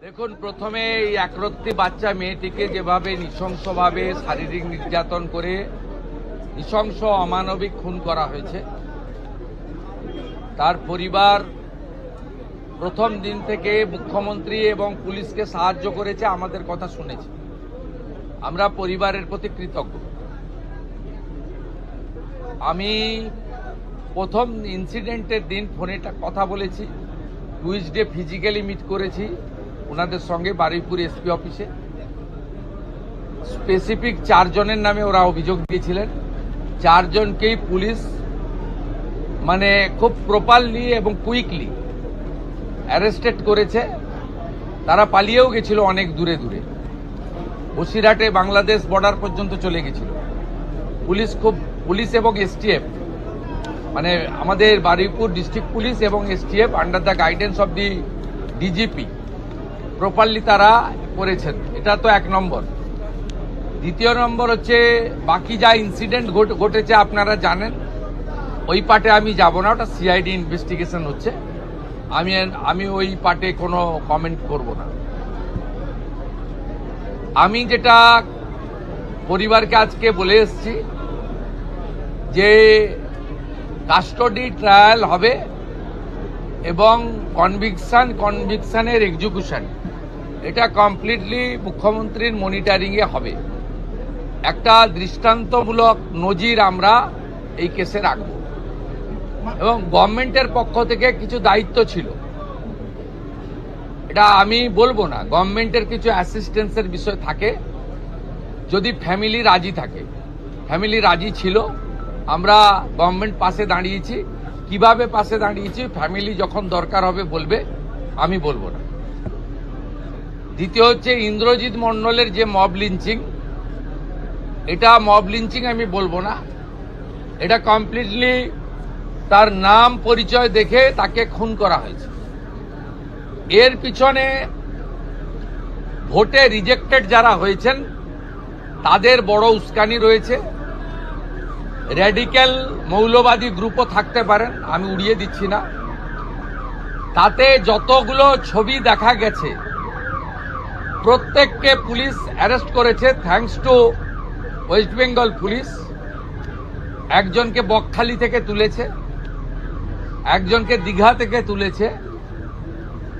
দেখুন, প্রথমে এই একরত্তি বাচ্চা মেয়েটিকে যেভাবে নৃশংসভাবে শারীরিক নির্যাতন করে নৃশংস অমানবিক খুন করা হয়েছে, তার পরিবার প্রথম দিন থেকে মুখ্যমন্ত্রী এবং পুলিশকে সাহায্য করেছে, আমাদের কথা শুনেছে। আমরা পরিবারের প্রতি কৃতজ্ঞ। আমি প্রথম ইনসিডেন্টের দিন ফোনে কথা বলেছি, টুইসডে ফিজিক্যালি মিট করেছি ওনাদের সঙ্গে বারুইপুর এসপি অফিসে। স্পেসিফিক 4 জনের নামে ওরা অভিযোগ দিয়েছিলেন। 4 জনকেই পুলিশ খুব প্রপারলি এবং কুইকলি অ্যারেস্টেড করেছে। তারা পালিয়েও গেছিল অনেক দূরে দূরে, বসিরহাটে বাংলাদেশ বর্ডার পর্যন্ত চলে গেছিল। পুলিশ এবং এসটিএফ আমাদের বারুইপুর ডিস্ট্রিক্ট পুলিশ এবং STF under the guidance of the DGP properly তারা করেছেন। এটা তো 1 নম্বর। দ্বিতীয় নম্বর হচ্ছে, বাকি যা ইনসিডেন্ট ঘটেছে আপনারা জানেন, ওই পার্টে আমি যাব না, ওটা সিআইডি ইনভেস্টিগেশন হচ্ছে। আমি ওই পার্টে কোনো কমেন্ট করব না। আমি যেটা পরিবারকে আজকে বলে এসেছি যে কাস্টডি ট্রায়াল হবে এবং কনভিকশনের এক্সিকিউশন এটা কমপ্লিটলি মুখ্যমন্ত্রীর মনিটরিংয়ে হবে। একটা দৃষ্টান্তমূলক নজির আমরা এই কেসে রাখব এবং গভর্নমেন্টের পক্ষ থেকে কিছু দায়িত্ব ছিল, এটা আমি বলবো না। গভর্নমেন্টের কিছু অ্যাসিস্ট্যান্সের বিষয় থাকে, যদি ফ্যামিলি রাজি থাকে। ফ্যামিলি রাজি ছিল, আমরা গভর্নমেন্ট পাশে দাঁড়িয়েছি। কিভাবে পাশে দাঁড়িয়েছি, ফ্যামিলি যখন দরকার হবে বলবে, আমি বলবো না। দ্বিতীয় হচ্ছে, ইন্দ্রজিৎ মণ্ডলের যে মব লিঞ্চিং, এটা মব লিঞ্চিং আমি বলবো না। এটা কমপ্লিটলি তার নাম পরিচয় দেখে তাকে খুন করা হয়েছে। এর পিছনে ভোটে রিজেক্টেড যারা হয়েছেন তাদের বড় উস্কানি রয়েছে। র্যাডিক্যাল মৌলবাদী গ্রুপও থাকতে পারেন, আমি উড়িয়ে দিচ্ছি না। তাতে যতগুলো ছবি দেখা গেছে প্রত্যেককে পুলিশ অ্যারেস্ট করেছে, thanks to West Bengal police. একজনকে বকখালি থেকে তুলেছে, একজনকে দীঘা থেকে তুলেছে,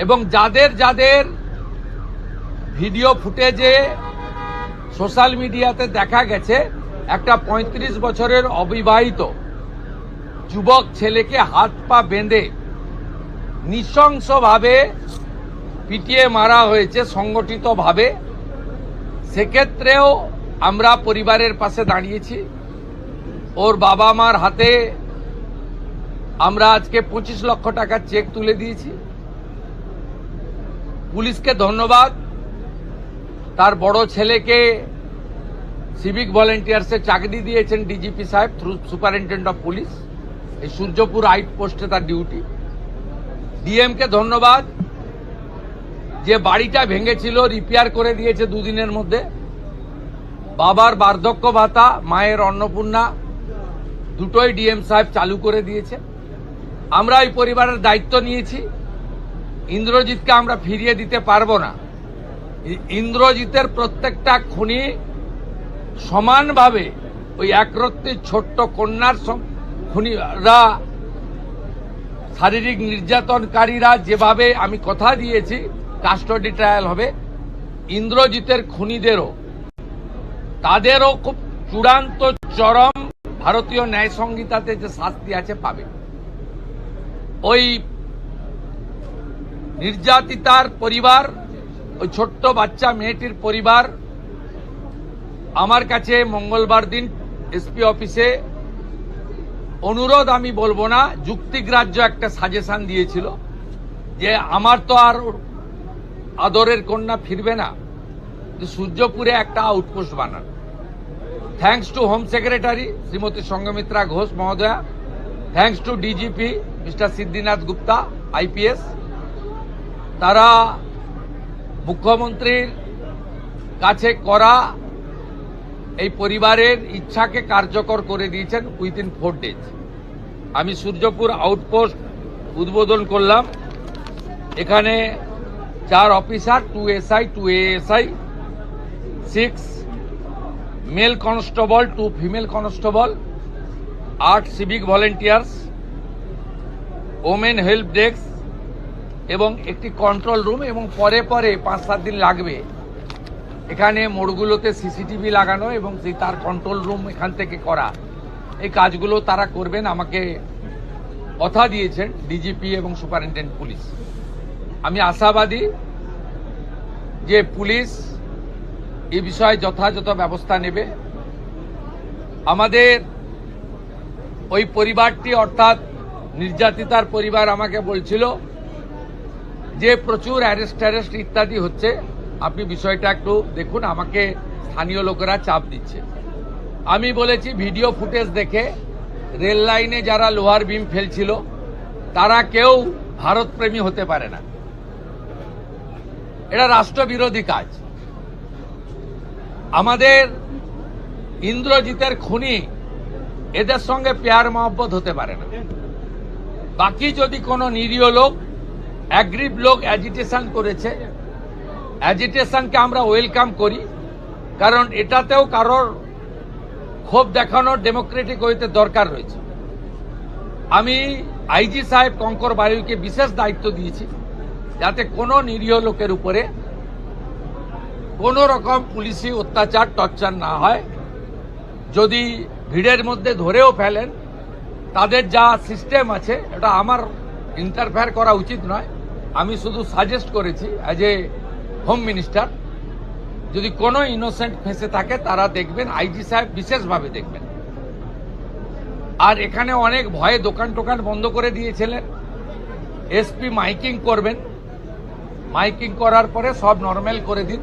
এবং যাদের যাদের ভিডিও ফুটেজে সোশ্যাল মিডিয়াতে দেখা গেছে, একটা 35 বছরের অবিবাহিত যুবক ছেলেকে হাত পা বেঁধে নৃশংসভাবে পিটিয়ে মারা হয়েছে সংগঠিতভাবে। সেক্ষেত্রেও আমরা পরিবারের পাশে দাঁড়িয়েছি। ওর বাবা মার হাতে আমরা আজকে 25 লক্ষ টাকার চেক তুলে দিয়েছি। পুলিশকে ধন্যবাদ, তার বড় ছেলেকে সিভিক ভলেন্টিয়ার্সে চাকরি দিয়েছেন ডিজিপি সাহেব থ্রু সুপারিনটেন্ডেন্ট অফ পুলিশ। এই সূর্যপুর আউটপোস্টে তার ডিউটি। ডিএমকে ধন্যবাদ, যে বাড়িটা ভেঙেছিল রিপেয়ার করে দিয়েছে 2 দিনের মধ্যে। বাবার বার্ধক্য ভাতা, মায়ের অন্নপূর্ণা দুটোই ডিএম সাহেব চালু করে দিয়েছে। আমরা এই পরিবারের দায়িত্ব নিয়েছি। ইন্দ্রজিৎকে আমরা ফিরিয়ে দিতে পারবো না। ইন্দ্রজিতের প্রত্যেকটা খুনি সমানভাবে ওই একরত্তি ছোট্ট কন্যার খুনিরা, শারীরিক নির্যাতনকারীরা যেভাবে আমি কথা দিয়েছি কাস্টডি ট্রায়াল হবে, ইন্দ্রজিতের খুনিদেরও তাদেরও খুব চূড়ান্ত চরম ভারতীয় ন্যায় সংহিতাতে যে শাস্তি আছে পাবে। ওই নির্যাতিতার পরিবার, ওই ছোট্ট বাচ্চা মেয়েটির পরিবার আমার কাছে মঙ্গলবার দিন এসপি অফিসে অনুরোধ, আমি বলবো না, যুক্তিগ্রাহ্য একটা সাজেশন দিয়েছিল যে আমার তো আর আদরের কন্যা ফিরবে না, যে সূর্যপুরে একটা আউটপোস্ট বানান। Thanks to home secretary Shrimati Sanghamitra Ghosh মহোদয়া, thanks to DGP mister Siddhinath Gupta IPS. তারা মুখ্যমন্ত্রীর কাছে করা এই পরিবারের ইচ্ছাকে কার্যকর করে দিয়েছেন উইথিন 4 days। আমি সূর্যপুর আউটপোস্ট উদ্বোধন করলাম। এখানে 4 officer, 2 SI, 2 ASI, 6 male constable, 2 female constable, 8 civic volunteers, women help desk এবং একটি কন্ট্রোল রুম, এবং পরে পরে 5-7 দিন লাগবে এখানে মোড়গুলোতে সিসিটিভি লাগানো এবং তার কন্ট্রোল রুম এখান থেকে করা। এই কাজগুলো তারা করবেন, আমাকে কথা দিয়েছেন ডিজিপি এবং সুপারিনটেন্ডেন্ট পুলিশ। আমি আশাবাদী যে পুলিশ এই বিষয়ে যথাযথ ব্যবস্থা নেবে। আমাদের ওই পরিবারটি অর্থাৎ নির্যাতিতার পরিবার আমাকে বলছিল যে প্রচুর অ্যারেস্ট ইত্যাদি হচ্ছে, আপনি বিষয়টা একটু দেখুন, আমাকে স্থানীয় লোকেরা চাপ দিচ্ছে। আমি বলেছি ভিডিও ফুটেজ দেখে রেল লাইনে যারা লোহার বিম ফেলছিল তারা কেউ ভারতপ্রেমী হতে পারে না, এটা রাষ্ট্রবিরোধী কাজ। আমাদের ইন্দ্রজিতের খুনি এদের সঙ্গে প্যার মহব্বত হতে পারে না। বাকি যদি কোনো নিরীহ লোক, অ্যাগ্রিভ লোক অ্যাজিটেশন করেছে, অ্যাজিটেশনকে আমরা ওয়েলকাম করি, কারণ এটাতেও কারোর ক্ষোভ দেখানোর ডেমোক্রেটিক ওয়েতে দরকার রয়েছে। আমি আইজি সাহেব কঙ্কর বায়ুকে বিশেষ দায়িত্ব দিয়েছি যাতে কোনো নিরীহ লোকের উপরে কোন রকম পুলিশি অত্যাচার টর্চার না হয়। যদি ভিড়ের মধ্যে ধরেও ফেলেন, তাদের যা সিস্টেম আছে এটা আমার ইন্টারফেয়ার করা উচিত নয়। আমি শুধু সাজেস্ট করেছি অ্যাজ এ হোম মিনিস্টার, যদি কোনো ইনোসেন্ট ফেঁসে থাকে তারা দেখবেন, আইজি সাহেব বিশেষভাবে দেখবেন। আর এখানে অনেক ভয়ে দোকান টোকান বন্ধ করে দিয়েছিলেন, এসপি মাইকিং করবেন, মাইকিং করার পরে সব নর্মাল করে দিন,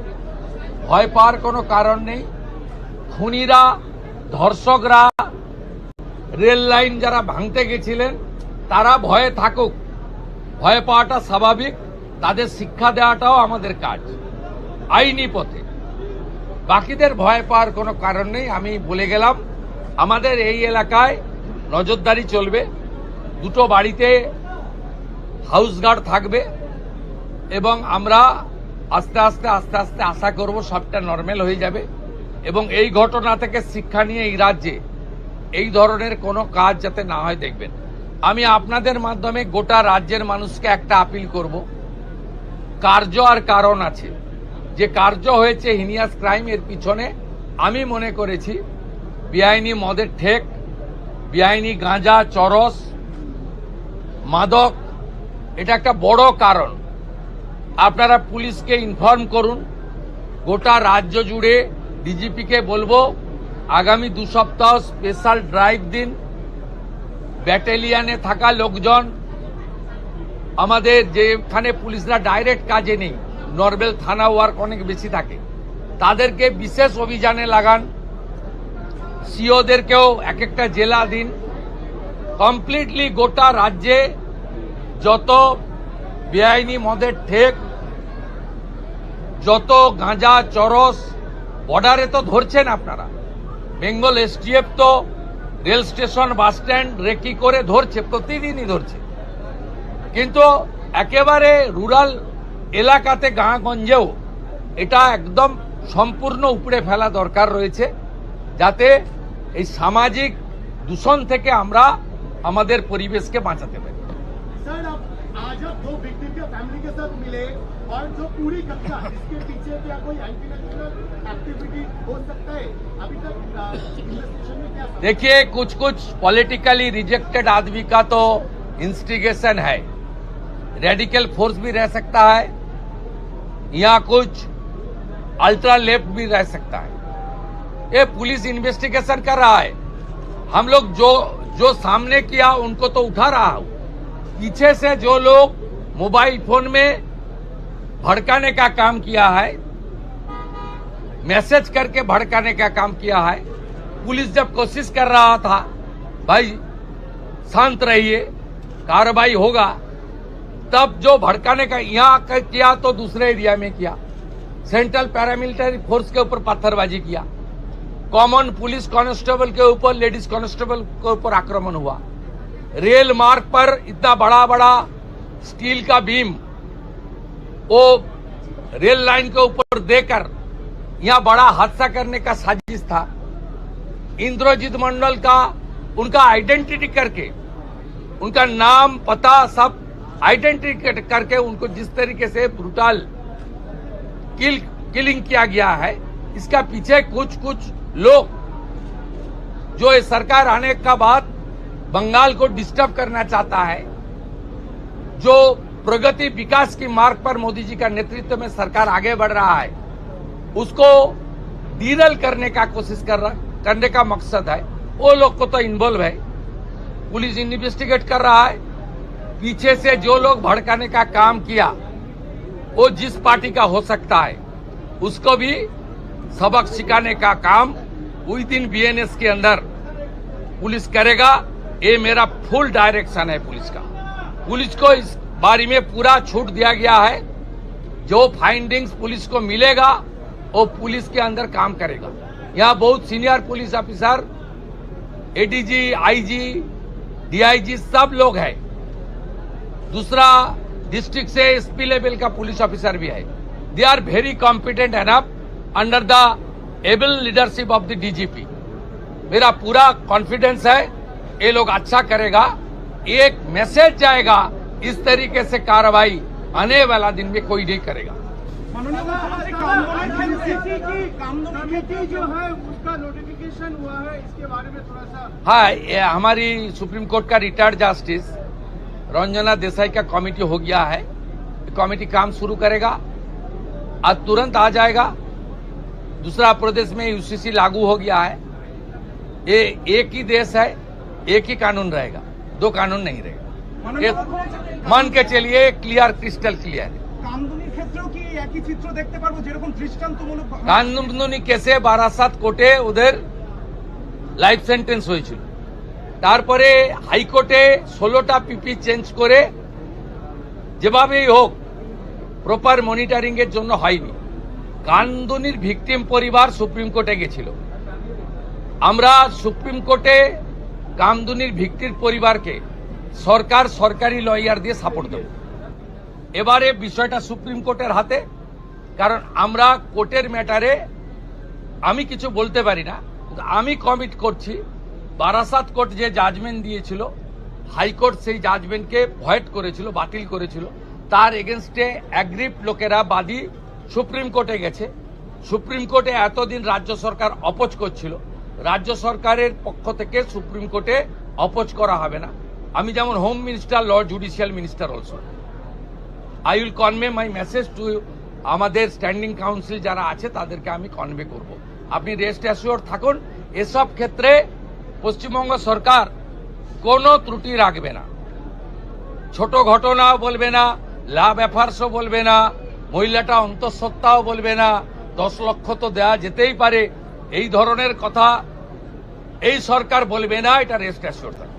ভয় পাওয়ার কোনো কারণ নেই। খুনিরা, ধর্ষকরা, রেল লাইন যারা ভাঙতে গেছিলেন তারা ভয়ে থাকুক, ভয় পাওয়াটা স্বাভাবিক, তাদের শিক্ষা দেওয়াটাও আমাদের কাজ আইনি পথে। বাকিদের ভয় পাওয়ার কোনো কারণ নেই। আমি বলে গেলাম আমাদের এই এলাকায় নজরদারি চলবে, 2টো বাড়িতে হাউস গার্ড থাকবে এবং আমরা আস্তে আস্তে আশা করব সবটা নর্মাল হয়ে যাবে এবং এই ঘটনা থেকে শিক্ষা নিয়ে এই রাজ্যে এই ধরনের কোনো কাজ যাতে না হয় দেখবেন। আমি আপনাদের মাধ্যমে গোটা রাজ্যের মানুষকে একটা আপিল করব, কার্য আর কারণ আছে। যে কার্য হয়েছে হিনিয়াস ক্রাইম, এর পিছনে আমি মনে করেছি বেআইনি মদের ঠেক, বেআইনি গাঁজা, চরস, মাদক, এটা একটা বড় কারণ। আপনারা পুলিশকে ইনফর্ম করুন, গোটা রাজ্য জুড়ে ডিজিপিকে বলবো আগামী 2 সপ্তাহ স্পেশাল ড্রাইভ দিন। ব্যাটালিয়নে থাকা লোকজন, আমাদের যেখানে পুলিশরা ডাইরেক্ট কাজে নেই, নর্মাল থানা ওয়ার্ক অনেক বেশি থাকে, তাদেরকে বিশেষ অভিযানে লাগান। সিওদেরকেও এক একটা জেলা দিন। কমপ্লিটলি গোটা রাজ্যে যত বেআইনি মদের ঠেক, যত গাঁজা, চরস, বর্ডারে তো ধরছেন আপনারা, বেঙ্গল এসটিএফ তো rail station, bus stand recce করে ধরছে, প্রতিদিনই ধরছে, কিন্তু একেবারে রুরাল এলাকাতে গাঁগঞ্জেও এটা একদম সম্পূর্ণ উপড়ে ফেলা দরকার রয়েছে, যাতে এই সামাজিক দূষণ থেকে আমরা আমাদের পরিবেশকে বাঁচাতে পারি। सर, आज आप 2 विक्टिम के फैमिली के साथ मिले और जो पूरी घटना, इसके पीछे क्या कोई एंटी नेशनल एक्टिविटी हो सकता है? अभी तक इन्वेस्टिगेशन में क्या? देखिए, कुछ पॉलिटिकली रिजेक्टेड आदमी का तो इंस्टिगेशन है, रेडिकल फोर्स भी रह सकता है या कुछ अल्ट्रा लेफ्ट भी रह सकता है। ये पुलिस इन्वेस्टिगेशन कर रहा है। हम लोग जो सामने किया उनको तो उठा रहा हूं, पीछे से जो लोग मोबाइल फोन में भड़काने का काम किया है, मैसेज करके भड़काने का काम किया है, पुलिस जब कोशिश कर रहा था भाई शांत रहिए, कार्रवाई होगा, तब जो भड़काने का यहां किया तो दूसरे एरिया में किया, सेंट्रल पैरामिलिट्री फोर्स के ऊपर पत्थरबाजी किया, कॉमन पुलिस कांस्टेबल के ऊपर, लेडीज कांस्टेबल के ऊपर आक्रमण हुआ, रेल मार्ग पर इतना बड़ा स्टील का बीम वो रेल लाइन के ऊपर देकर यहां बड़ा हादसा करने का साजिश था। इंद्रजीत मंडल का उनका आइडेंटिटी करके, उनका नाम पता सब आइडेंटिटी करके उनको जिस तरीके से ब्रूटल किलिंग किया गया है, इसका पीछे कुछ लोग जो इस सरकार आने का बाद बंगाल को डिस्टर्ब करना चाहता है, जो प्रगति विकास की मार्ग पर मोदी जी का नेतृत्व में सरकार आगे बढ़ रहा है, उसको डीरल करने का कोशिश करने का मकसद है। वो लोग को तो इन्वॉल्व है, पुलिस इन्वेस्टिगेट कर रहा है। पीछे से जो लोग भड़काने का काम किया, वो जिस पार्टी का हो सकता है, उसको भी सबक सिखाने का काम विद इन बीएनएस के अंदर पुलिस करेगा। ये मेरा फुल डायरेक्शन है पुलिस का। पुलिस को इस बारे में पूरा छूट दिया गया है। जो फाइंडिंग्स पुलिस को मिलेगा वो पुलिस के अंदर काम करेगा। यहाँ बहुत senior police officer, ADG, IG, DIG सब लोग हैं। दूसरा डिस्ट्रिक्ट से एसपी लेवल का पुलिस ऑफिसर भी है। They are very competent enough under the able leadership of the DGP. मेरा पूरा कॉन्फिडेंस है ये लोग अच्छा करेगा। एक मैसेज जाएगा, इस तरीके से कार्रवाई आने वाला दिन में कोई नहीं करेगा। कामधुनी खेती जो है उसका नोटिफिकेशन हुआ है, इसके बारे में थोड़ा सा। हाँ, ये हमारी सुप्रीम कोर्ट का रिटायर्ड जस्टिस रंजना देसाई का कमेटी हो गया है। कमेटी काम शुरू करेगा, आज तुरंत आ जाएगा। दूसरा, प्रदेश में यूसीसी लागू हो गया है। ये एक ही देश है, एक ही कानून रहेगा, दो कानून नहीं रहेगा। मान के चलिए क्लियर, क्रिस्टल क्लियर। কামদুনির ক্ষেত্রেও কি একই চিত্র দেখতে পারবো, যেরকম দৃষ্টান্তমূলক? কামদুনি কেসে বারাসাত কোর্টে ওদের লাইফ সেন্টেন্স হয়েছিল, তারপরে হাইকোর্টে 16টা পিপি চেঞ্জ করে যেভাবেই হোক প্রপার মনিটরিং এর জন্য হয়নি। কামদুনির ভিকটিম পরিবার সুপ্রিম কোর্টে গেছিল। আমরা সুপ্রিম কোর্টে কামদুনির ভিকটির পরিবারকে সরকার সরকারি লয়ার দিয়ে সাপোর্ট দেব। এবারে বিষয়টা সুপ্রিম কোর্টের হাতে, কারণ আমরা কোর্টের ম্যাটারে আমি কিছু বলতে পারি না। আমি কমিট করছি, বারাসাত কোর্ট যে জাজমেন্ট দিয়েছিল, হাইকোর্ট সেই জাজমেন্টকে ভয়েড করেছিল, বাতিল করেছিল। তার এগেনস্টে অ্যাগ্রিভড লোকেরা বাদী সুপ্রিম কোর্টে গেছে। সুপ্রিম কোর্টে এতদিন রাজ্য সরকার অপোজ করছিল, রাজ্য সরকারের পক্ষ থেকে সুপ্রিম কোর্টে অপোজ করা হবে না। আমি যেমন home minister, Lord judicial minister also I will convey my message to আমাদের স্ট্যান্ডিং কাউন্সিল যারা আছে তাদেরকে আমি কনভে করব। আপনি রেস্ট অ্যাসিওর থাকুন, এসব ক্ষেত্রে পশ্চিমবঙ্গ সরকার কোনো ত্রুটি রাখবে না। ছোট ঘটনাও বলবে না, লাভ অ্যাফার্সও বলবে না, মহিলাটা অন্তঃসত্ত্বাও বলবে না, 10 লক্ষ তো দেওয়া যেতেই পারে, এই ধরনের কথা এই সরকার বলবে না। এটা রেস্ট অ্যাসিওর থাকুন।